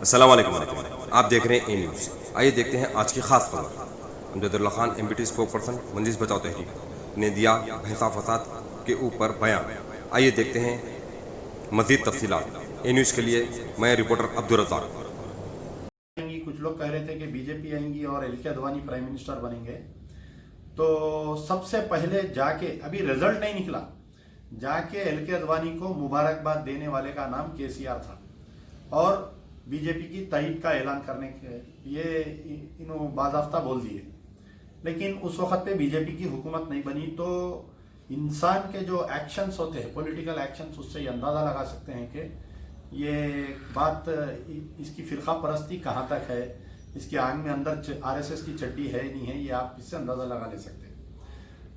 अस्सलाम वालेकुम। आप देख रहे हैं ए न्यूज़। आइए देखते हैं आज की खास खबर। Amjadullah Khan MBT spoke person Majlis Bachao Tehreek ने दिया भैंसा फसाद के ऊपर बयान। आइए देखते हैं मजीद तफसीलात। ए न्यूज़ के लिए मैं रिपोर्टर अब्दुल रज़ाक। कुछ लोग कह रहे थे कि बीजेपी आएंगी और एलके अडवाणी प्राइम मिनिस्टर बनेंगे। तो सबसे पहले जाके, अभी रिजल्ट नहीं निकला, जाके एलके अडवाणी को मुबारकबाद देने वाले का नाम केसीआर था और बीजेपी की तायद का ऐलान करने के ये इन्होंने बाज़ाफ्ता बोल दिए। लेकिन उस वक्त पे बीजेपी की हुकूमत नहीं बनी। तो इंसान के जो एक्शंस होते हैं, पॉलिटिकल एक्शंस, उससे ये अंदाज़ा लगा सकते हैं कि ये बात, इसकी फ़िरका परस्ती कहाँ तक है, इसके आंग में अंदर आरएसएस की चड्डी है नहीं है, ये आप इससे अंदाज़ा लगा ले सकते हैं।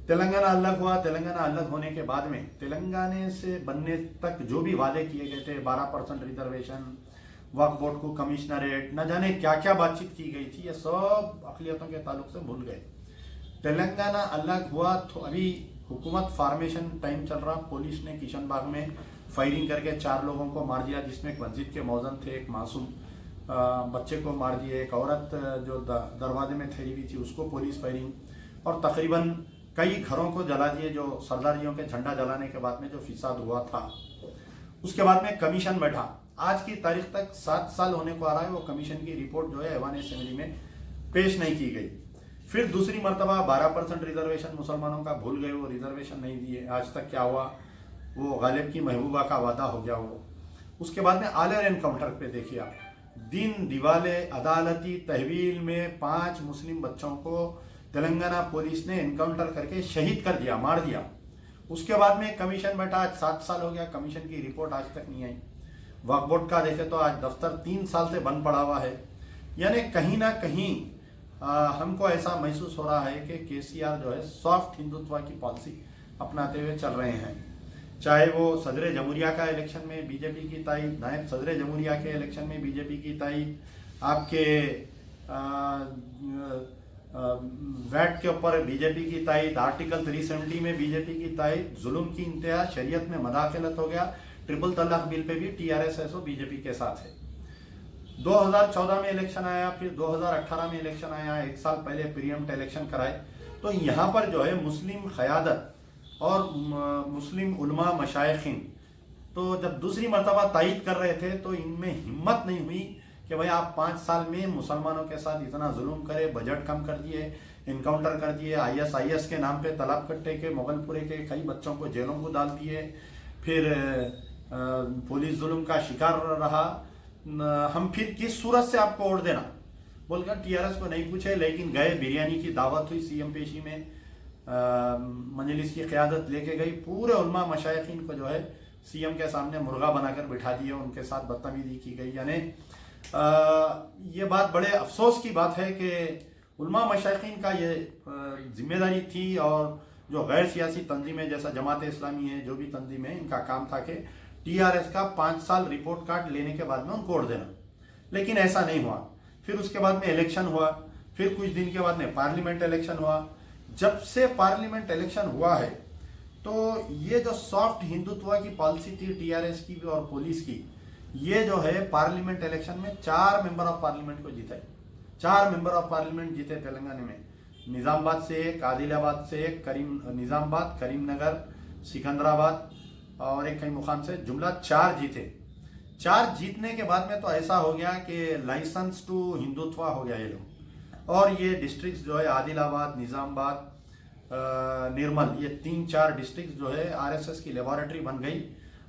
तेलंगाना अलग हुआ। तेलंगाना अलग होने के बाद में तेलंगाना से बनने तक जो भी वादे किए गए थे, 12% रिजर्वेशन, वक्फ बोर्ड को कमिश्नरेट, न जाने क्या क्या बातचीत की गई थी, ये सब अक़लियतों के ताल्लुक से भूल गए। तेलंगाना अलग हुआ तो अभी हुकूमत फॉर्मेशन टाइम चल रहा। पुलिस ने किशन बाग में फायरिंग करके 4 लोगों को मार दिया, जिसमें एक मस्जिद के मौज़न थे, एक मासूम बच्चे को मार दिए, एक औरत जो दरवाजे में ठहरी हुई थी उसको पुलिस फायरिंग, और तकरीबन कई घरों को जला दिए जो सरदारियों के झंडा जलाने के बाद में जो फिसाद हुआ था। उसके बाद में कमीशन बैठा। आज की तारीख तक 7 साल होने को आ रहा है। वो कमीशन की रिपोर्ट जो है ऐवान असेंबली में पेश नहीं की गई। फिर दूसरी मरतबा 12% रिजर्वेशन मुसलमानों का भूल गए, वो रिजर्वेशन नहीं दिए। आज तक क्या हुआ, वो गालिब की महबूबा का वादा हो गया वो। उसके बाद में आलियर एनकाउंटर पे देखिए आप, दिन दिवाले अदालती तहवील में 5 मुस्लिम बच्चों को तेलंगाना पुलिस ने एनकाउंटर करके शहीद कर दिया, मार दिया। उसके बाद में कमीशन बैठा, आज 7 साल हो गया, कमीशन की रिपोर्ट आज तक नहीं आई। वक्फ बोर्ड का देखे तो आज दफ्तर 3 साल से बंद पड़ा हुआ है। यानी कहीं ना कहीं हमको ऐसा महसूस हो रहा है कि केसीआर जो है सॉफ्ट हिंदुत्व की पॉलिसी अपनाते हुए चल रहे हैं। चाहे वो सदर जमहूरिया का इलेक्शन में बीजेपी की तायद, नायब सदर जमहूरिया के इलेक्शन में बीजेपी की तायद, आपके वैट के ऊपर बीजेपी की तायद, आर्टिकल 370 में बीजेपी की तायद, जुल्म की इंतहा, शरीयत में मदाखलत हो गया, ट्रिपल तलाक बिल पे भी टीआरएस बीजेपी के साथ है। 2014 में इलेक्शन आया, फिर 2018 में इलेक्शन आया, 1 साल पहले प्रीएम्प्ट इलेक्शन कराए। तो यहाँ पर जो है मुस्लिम क़यादत और मुस्लिम उलमा मशाइखीन तो जब दूसरी मरतबा तायद कर रहे थे तो इनमें हिम्मत नहीं हुई कि भाई आप 5 साल में मुसलमानों के साथ इतना जुल्म करे, बजट कम कर दिए, इनकाउंटर कर दिए, आईएसआईएस के नाम पे तालाब कट्टे के मोगलपुरे के कई बच्चों को जेलों को डाल दिए, फिर पुलिस जुल्म का शिकार रहा। हम फिर किस सूरत से आपको वोट देना बोलकर टीआरएस को नहीं पूछे, लेकिन गए, बिरयानी की दावत हुई सीएम पेशी में, मजलिस की क़यादत लेके गई, पूरे उलमा मशाइखीन को जो है सीएम के सामने मुर्गा बनाकर बिठा दिए, उनके साथ बदतमीजी की गई। यानी ये बात बड़े अफसोस की बात है कि उलमा मशाइखीन का ये जिम्मेदारी थी, और जो गैर सियासी तंजीमें जैसा जमात इस्लामी है, जो भी तंजीमें हैं, इनका काम था कि टीआरएस का 5 साल रिपोर्ट कार्ड लेने के बाद में उनको वोट देना। लेकिन ऐसा नहीं हुआ। फिर उसके बाद में इलेक्शन हुआ, फिर कुछ दिन के बाद में पार्लियामेंट इलेक्शन हुआ। जब से पार्लियामेंट इलेक्शन हुआ है तो ये जो सॉफ्ट हिंदुत्व की पॉलिसी थी टीआरएस की भी और पुलिस की, ये जो है पार्लियामेंट इलेक्शन में 4 मेंबर ऑफ पार्लियामेंट को जीता है। 4 मेंबर ऑफ पार्लियामेंट जीते तेलंगाना में। निजामाबाद से एक, आदिलाबाद से एक, निजामाबाद, करीमनगर, सिकंदराबाद और एक कई मुकाम से, जुमला 4 जीते। 4 जीतने के बाद में तो ऐसा हो गया कि लाइसेंस टू हिंदुत्व हो गया ये लोग। और ये डिस्ट्रिक्ट जो है आदिलाबाद, निजामाबाद, निर्मल, ये 3-4 डिस्ट्रिक्ट जो है आरएसएस की लेबोरेटरी बन गई।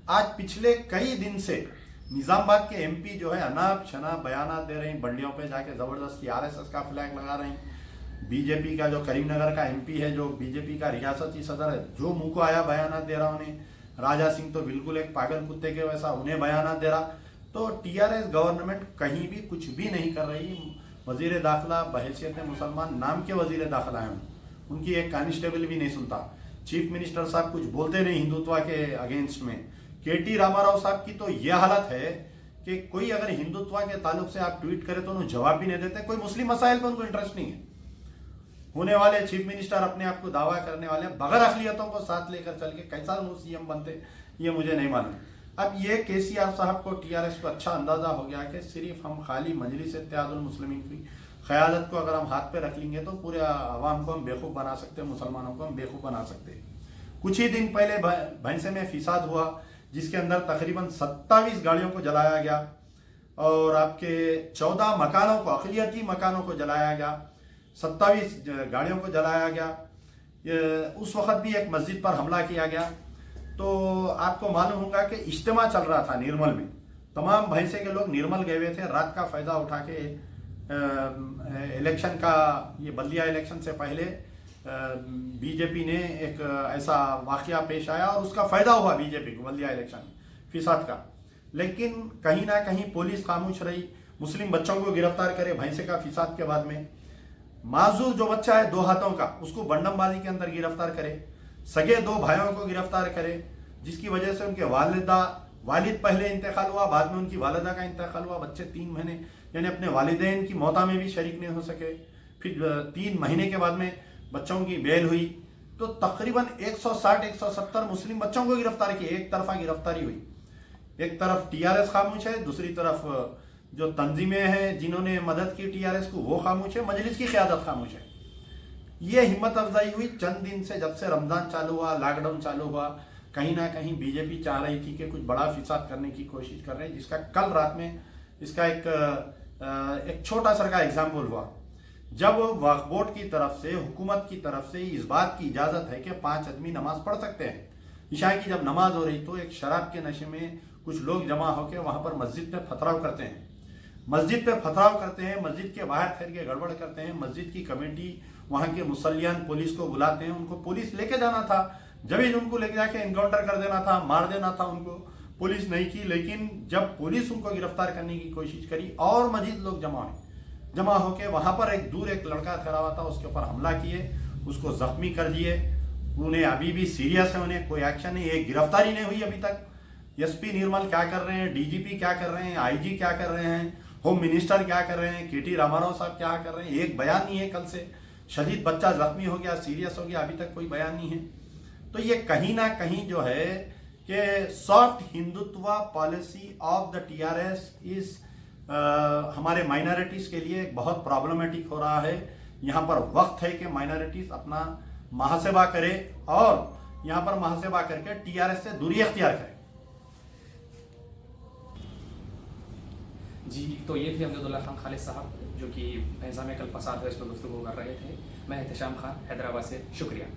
आज पिछले कई दिन से निजामाबाद के एमपी जो है अनाप शनाप बयानात दे रहे हैं, बंडियों पे जाके ज़बरदस्ती आरएसएस का फ्लैग लगा रहे हैं। बीजेपी का जो करीमनगर का एमपी है, जो बीजेपी का रियासती सदर है, जो मुंह को आया बयानात दे रहा उन्हें। राजा सिंह तो बिल्कुल एक पागल कुत्ते के वैसा उन्हें बयानात दे रहा। तो टीआरएस गवर्नमेंट कहीं भी कुछ भी नहीं कर रही। वजीर दाखिला बहैसियत मुसलमान, नाम के वजीर दाखिला हैं, उनकी एक कांस्टेबल भी नहीं सुनता। चीफ मिनिस्टर साहब कुछ बोलते नहीं हिंदुत्व के अगेंस्ट में। केटी रामाराव साहब की तो यह हालत है कि कोई अगर हिंदुत्व के ताल्लुक से आप ट्वीट करें तो उन्हें जवाब भी नहीं देते। कोई मुस्लिम मसाइल पर उनको इंटरेस्ट नहीं है। होने वाले चीफ मिनिस्टर अपने आप को दावा करने वाले बगैर अक़लियतों को साथ लेकर चल के कैसा सीएम बनते, ये मुझे नहीं मालूम। अब ये केसीआर साहब को, टीआरएस को अच्छा अंदाजा हो गया कि सिर्फ हम खाली मजलिस इत्तेहादुल मुस्लिमीन की क़यादत को अगर हम हाथ पे रख लेंगे तो पूरे आवाम को हम बेवकूफ़ बना सकते हैं, मुसलमानों को हम बेवकूफ़ बना सकते हैं। कुछ ही दिन पहले भैंसे में फिसाद हुआ जिसके अंदर तकरीबन 27 गाड़ियों को जलाया गया और आपके 14 मकानों को, अक़लियती मकानों को जलाया गया, 27 गाड़ियों को जलाया गया। उस वक़्त भी एक मस्जिद पर हमला किया गया। तो आपको मालूम होगा कि इज्तिमा चल रहा था निर्मल में, तमाम भैंसे के लोग निर्मल गए हुए थे। रात का फ़ायदा उठा के इलेक्शन का, ये बल्दिया इलेक्शन से पहले बीजेपी ने एक ऐसा वाक़या पेश आया और उसका फ़ायदा हुआ बीजेपी को बल्दिया इलेक्शन फिसाद का। लेकिन कहीं ना कहीं पुलिस खामोश रही, मुस्लिम बच्चों को गिरफ्तार करे भैंसे का फिसाद के बाद में। माजूर जो बच्चा है 2 हाथों का, उसको बंडमबाजी के अंदर गिरफ्तार करे, सगे 2 भाइयों को गिरफ्तार करे, जिसकी वजह से उनके वालिद पहले इंतकाल हुआ, बाद में उनकी वालिदा का इंतकाल हुआ। बच्चे 3 महीने यानी अपने वालिदैन की मौता में भी शरीक नहीं हो सके। फिर 3 महीने के बाद में बच्चों की बेल हुई तो तकरीबन 160-170 मुस्लिम बच्चों को गिरफ्तार किए। एक तरफा गिरफ्तारी हुई, एक तरफ टीआरएस खामोश है, दूसरी तरफ जो तंजीमें हैं जिन्होंने मदद की टीआरएस को वो खामोश है, मजलिस की क़यादत खामोश है। ये हिम्मत अफजाई हुई चंद दिन से, जब से रमज़ान चालू हुआ, लॉकडाउन चालू हुआ। कहीं ना कहीं बीजेपी चाह रही थी कि कुछ बड़ा फिसाद करने की कोशिश कर रहे हैं, जिसका कल रात में इसका एक छोटा सा का एग्जाम्पल हुआ। जब वक्फ बोर्ड की तरफ से, हुकूमत की तरफ से इस बात की इजाज़त है कि 5 आदमी नमाज पढ़ सकते हैं, इशा की जब नमाज हो रही तो एक शराब के नशे में कुछ लोग जमा होकर वहाँ पर मस्जिद में पथराव करते हैं। मस्जिद पे पथराव करते हैं, मस्जिद के बाहर ठहर के गड़बड़ करते हैं। मस्जिद की कमेटी, वहाँ के मुसल्लियान पुलिस को बुलाते हैं। उनको पुलिस लेके जाना था, जब ही उनको लेके जाके एनकाउंटर कर देना था, मार देना था उनको, पुलिस नहीं की। लेकिन जब पुलिस उनको गिरफ्तार करने की कोशिश करी और मजीद लोग जमा होके वहाँ पर एक लड़का ठहरा हुआ था, उसके ऊपर हमला किए, उसको जख्मी कर दिए। उन्हें अभी भी सीरियस है, उन्हें कोई एक्शन नहीं, एक गिरफ्तारी नहीं हुई अभी तक। एसपी निर्मल क्या कर रहे हैं, डीजीपी क्या कर रहे हैं, आईजी क्या कर रहे हैं, होम मिनिस्टर क्या कर रहे हैं, केटी रामाराव साहब क्या कर रहे हैं, एक बयान नहीं है। कल से शदीद बच्चा जख्मी हो गया, सीरियस हो गया, अभी तक कोई बयान नहीं है। तो ये कहीं ना कहीं जो है कि soft Hindutva policy of the TRS इस हमारे माइनॉरिटीज़ के लिए बहुत प्रॉब्लमेटिक हो रहा है। यहाँ पर वक्त है कि माइनॉरिटीज़ अपना मुहासबा करे और यहाँ पर मुहासबा करके टीआरएस से दूरी अख्तियार करें। जी, तो ये थे अमजदुल्ला खान खालिद साहब जो कि भैंसा में कल फसाद है इस पर गुफ्तगू कर रहे थे। मैं एहतशाम खान, हैदराबाद से, शुक्रिया।